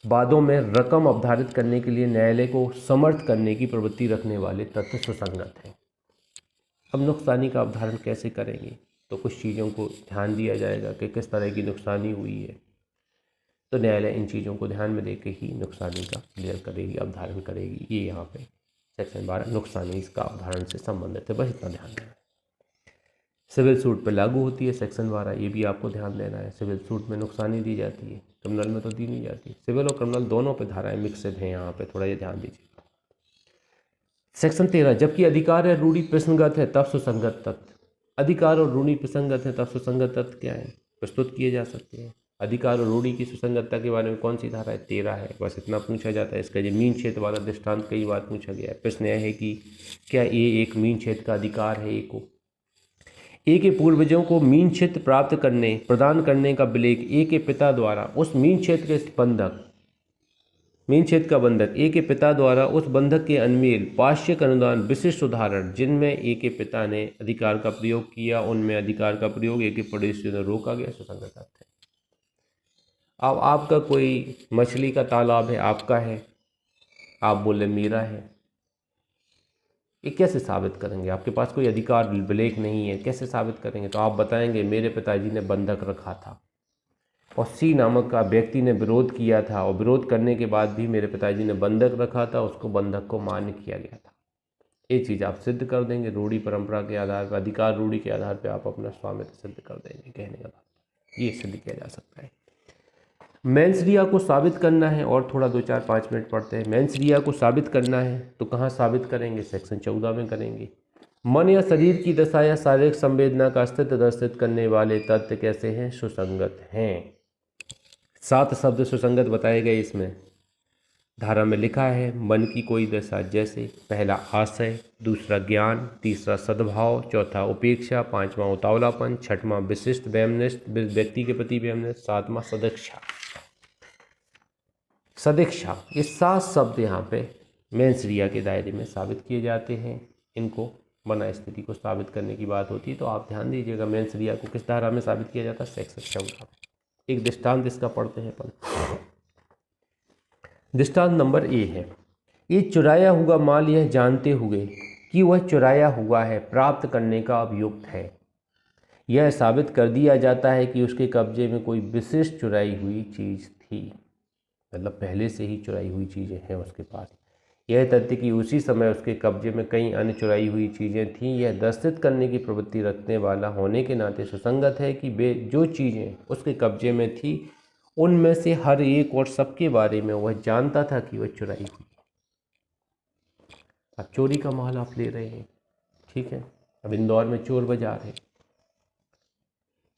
वादों में रकम अवधारित करने के लिए न्यायालय को समर्थ करने की प्रवृत्ति रखने वाले तथ्य सुसंगत हैं। अब नुकसानी का अवधारण कैसे करेंगे, तो कुछ चीज़ों को ध्यान दिया जाएगा कि किस तरह की नुकसानी हुई है। तो न्यायालय इन चीज़ों को ध्यान में देकर ही नुकसानी का क्लियर करेगी, अवधारण करेगी। ये यहाँ पे सेक्शन 12 नुकसानी इसका अवधारण से संबंधित है, बस इतना ध्यान देना। सिविल सूट पर लागू होती है सेक्शन 12, ये भी आपको ध्यान देना है। सिविल सूट में नुकसानी दी जाती है, क्रिमिनल में तो दी नहीं जाती। सिविल और क्रिमिनल दोनों पे धाराएं मिक्सड हैं, यहाँ पे थोड़ा ये ध्यान दीजिए। सेक्शन 13, जबकि अधिकार है रूढ़ि प्रसंगत है तब सुसंगत तथ्य। अधिकार और रूढ़ि प्रसंगत है तब सुसंगत तथ्य क्या है, प्रस्तुत किए जा सकते हैं। अधिकार और रूढ़ि की सुसंगतता के बारे में कौन सी धारा है, 13 है। बस इतना पूछा जाता है। इसका जो मीन क्षेत्र वाला दृष्टांत कई बार पूछा गया है। प्रश्न यह है कि क्या ये एक मीन क्षेत्र का अधिकार है। ए के पूर्वजों को मीन क्षेत्र प्राप्त करने प्रदान करने का विलेख ए के पिता द्वारा उस मीन क्षेत्र के बंधक, मीन क्षेत्र का बंधक ए के पिता द्वारा उस बंधक के अनमेल पार्श्विक अनुदान विशिष्ट उदाहरण जिनमें ए के पिता ने अधिकार का प्रयोग किया, उनमें अधिकार का प्रयोग ए के पड़ोसियों ने रोका गया, सुसंगत है। अब आपका कोई मछली का तालाब है, आपका है, आप बोले मेरा है, ये कैसे साबित करेंगे। आपके पास कोई अधिकार विलेख नहीं है, कैसे साबित करेंगे। तो आप बताएंगे मेरे पिताजी ने बंधक रखा था और सी नामक का व्यक्ति ने विरोध किया था, और विरोध करने के बाद भी मेरे पिताजी ने बंधक रखा था, उसको बंधक को मान्य किया गया था। ये चीज़ आप सिद्ध कर देंगे रूढ़ी परंपरा के आधार पर, अधिकार रूढ़ी के आधार पर आप अपना स्वामित्व सिद्ध कर देंगे। कहने का बात ये सिद्ध किया जा सकता है। मेंस रिया को साबित करना है, और थोड़ा 2-4-5 मिनट पढ़ते हैं। मेंस रिया को साबित करना है तो कहाँ साबित करेंगे, सेक्शन 14 में करेंगे। मन या शरीर की दशा या शारीरिक संवेदना का अस्तित्व दर्शित करने वाले तथ्य कैसे हैं, सुसंगत हैं। 7 शब्द सुसंगत बताए गए इसमें। धारा में लिखा है मन की कोई दशा, जैसे पहला आशय, दूसरा ज्ञान, तीसरा सद्भाव, चौथा उपेक्षा, पांचवा उतावलापन, छठवां विशिष्ट वैमनस्य व्यक्ति के प्रति वैमनस्य, सातवां सदिच्छा। सदिच्छा, ये 7 शब्द यहाँ पे मेंस रिया के दायरे में साबित किए जाते हैं। इनको बना स्थिति को साबित करने की बात होती है, तो आप ध्यान दीजिएगा मेंस रिया को किस धारा में साबित किया जाता है, सेक्शन 14। एक दृष्टांत इसका पढ़ते हैं अपन। दृष्टांत नंबर ए है, ये चुराया हुआ माल यह जानते हुए कि वह चुराया हुआ है प्राप्त करने का अभियुक्त है। यह साबित कर दिया जाता है कि उसके कब्जे में कोई विशिष्ट चुराई हुई चीज़ थी, मतलब पहले से ही चुराई हुई चीज़ें हैं उसके पास। यह तथ्य कि उसी समय उसके कब्जे में कई अन्य चुराई हुई चीज़ें थीं, यह दर्शित करने की प्रवृत्ति रखने वाला होने के नाते सुसंगत है कि वे जो चीज़ें उसके कब्जे में थी उनमें से हर एक और सबके बारे में वह जानता था कि वह चुराई हुई। अब चोरी का माल आप ले रहे हैं, ठीक है। अब इंदौर में चोर बाज़ार है,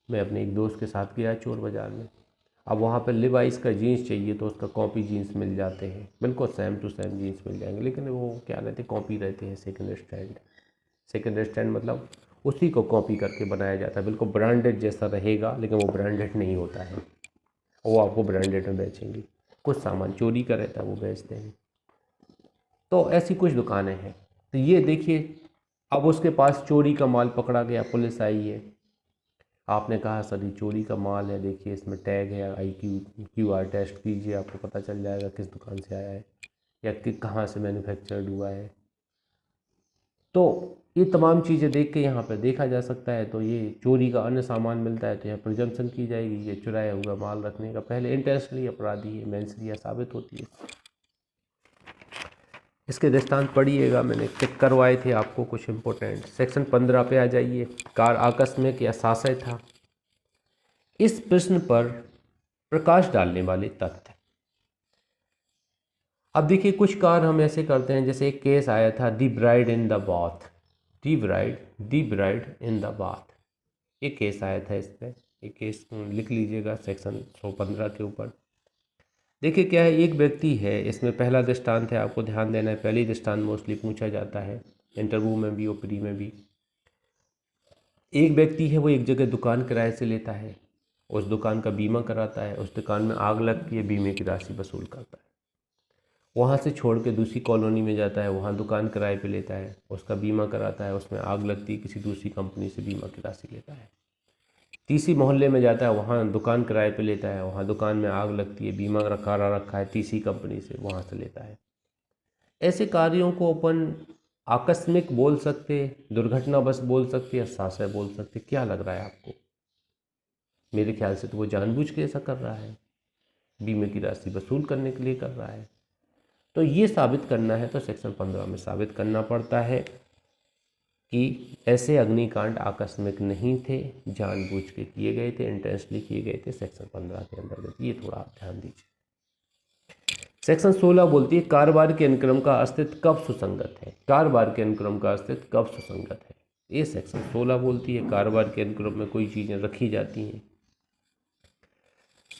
मैं अपने एक दोस्त के साथ गया चोर बाज़ार में। अब वहाँ पर लिवाइस का जीन्स चाहिए तो उसका कॉपी जीन्स मिल जाते हैं, बिल्कुल सेम टू सेम जीन्स मिल जाएंगे, लेकिन वो क्या रहते हैं, कॉपी रहते हैं, सेकंड स्टैंड। सेकंड स्टैंड मतलब उसी को कॉपी करके बनाया जाता है, बिल्कुल ब्रांडेड जैसा रहेगा, लेकिन वो ब्रांडेड नहीं होता है, वो आपको ब्रांडेड में बेचेंगे। कुछ सामान चोरी का रहता है वो बेचते हैं। तो ऐसी कुछ दुकानें हैं। तो ये देखिए, अब उसके पास चोरी का माल पकड़ा गया, पुलिस आई है। आपने कहा सर ये चोरी का माल है, देखिए इसमें टैग है, IQ-QR टेस्ट कीजिए, आपको पता चल जाएगा किस दुकान से आया है या कि कहाँ से मैन्युफैक्चर्ड हुआ है। तो ये तमाम चीज़ें देख के यहाँ पर देखा जा सकता है। तो ये चोरी का अन्य सामान मिलता है तो यहाँ प्रिजम्पशन की जाएगी, ये चुराया हुआ माल रखने का पहले इंटेंशनली अपराधी है, मेंस रिया साबित होती है। इसके दृष्टांत पढ़िएगा, मैंने टिक करवाए थे आपको कुछ इंपॉर्टेंट। सेक्शन 15 पे आ जाइए। कार आकस्मिक या साशय था, इस प्रश्न पर प्रकाश डालने वाले तथ्य। अब देखिए कुछ कार हम ऐसे करते हैं, जैसे एक केस आया था the bride in the bath, the bride in the bath, एक केस आया था। इस पर एक केस लिख लीजिएगा सेक्शन 115 के ऊपर। देखिए क्या है, एक व्यक्ति है, इसमें पहला दृष्टांत है, आपको ध्यान देना है। पहली दृष्टांत मोस्टली पूछा जाता है इंटरव्यू में भी, OPD में भी। एक व्यक्ति है, वो एक जगह दुकान किराए से लेता है, उस दुकान का बीमा कराता है, उस दुकान में आग लगती है, बीमे की राशि वसूल करता है। वहाँ से छोड़ के दूसरी कॉलोनी में जाता है, वहाँ दुकान किराए पे लेता है, उसका बीमा कराता है, उसमें आग लगती है, किसी दूसरी कंपनी से बीमा की राशि लेता है। तीसरी मोहल्ले में जाता है, वहाँ दुकान किराए पे लेता है, वहाँ दुकान में आग लगती है, बीमा करा रखा है तीसरी कंपनी से, वहाँ से लेता है। ऐसे कार्यों को अपन आकस्मिक बोल सकते, दुर्घटनावश बोल सकते या साशय बोल सकते। क्या लग रहा है आपको? मेरे ख्याल से तो वो जानबूझ के ऐसा कर रहा है। बीमे की राशि वसूल करने के लिए कर रहा है। तो ये साबित करना है तो सेक्शन 15 में साबित करना पड़ता है कि ऐसे अग्निकांड आकस्मिक नहीं थे, जानबूझ के किए गए थे, इंटेंशनली किए गए थे सेक्शन 15 के अंतर्गत। ये थोड़ा आप ध्यान दीजिए। सेक्शन 16 बोलती है कारोबार के अनुक्रम का अस्तित्व कब सुसंगत है। कारोबार के अनुक्रम का अस्तित्व कब सुसंगत है, ये सेक्शन 16 बोलती है। कारोबार के अनुक्रम में कोई चीज़ें रखी जाती हैं,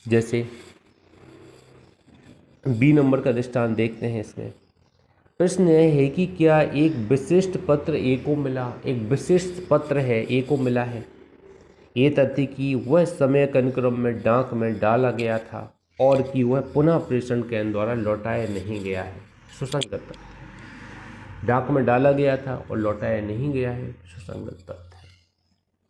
जैसे बी नंबर का दृष्टांत देखते हैं। इसमें प्रश्न यह है कि क्या एक विशिष्ट पत्र ए को मिला, एक विशिष्ट पत्र है ए को मिला है, ये तथ्य कि वह समय के अनुक्रम में डाक में डाला गया था और कि वह पुनः प्रेषण केंद्र द्वारा लौटाया नहीं गया है, सुसंगत तथ्य। डाक में डाला गया था और लौटाया नहीं गया है, सुसंगत तथ्य है।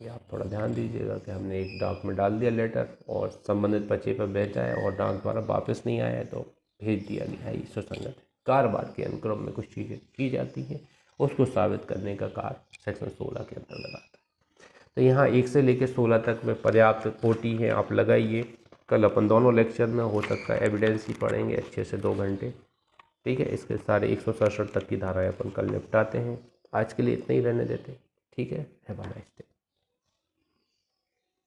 ये आप थोड़ा ध्यान दीजिएगा कि हमने एक डाक में डाल दिया लेटर और संबंधित पते पर भेजा है और डाक द्वारा वापस नहीं आया है तो भेज दिया गया है, ये सुसंगत है। कारोबार के अनुक्रम में कुछ चीज़ें की जाती हैं, उसको साबित करने का कार्य सेक्शन 16 के अंतर्गत आता है। तो यहाँ 1 से लेकर 16 तक में पर्याप्त कोटि है, आप लगाइए। कल अपन दोनों लेक्चर में हो सकता है एविडेंस ही पढ़ेंगे अच्छे से 2 घंटे, ठीक है। इसके सारे 167 तक की धाराएं अपन कल निपटाते हैं। आज के लिए इतना ही रहने देते, ठीक है। Have a nice day.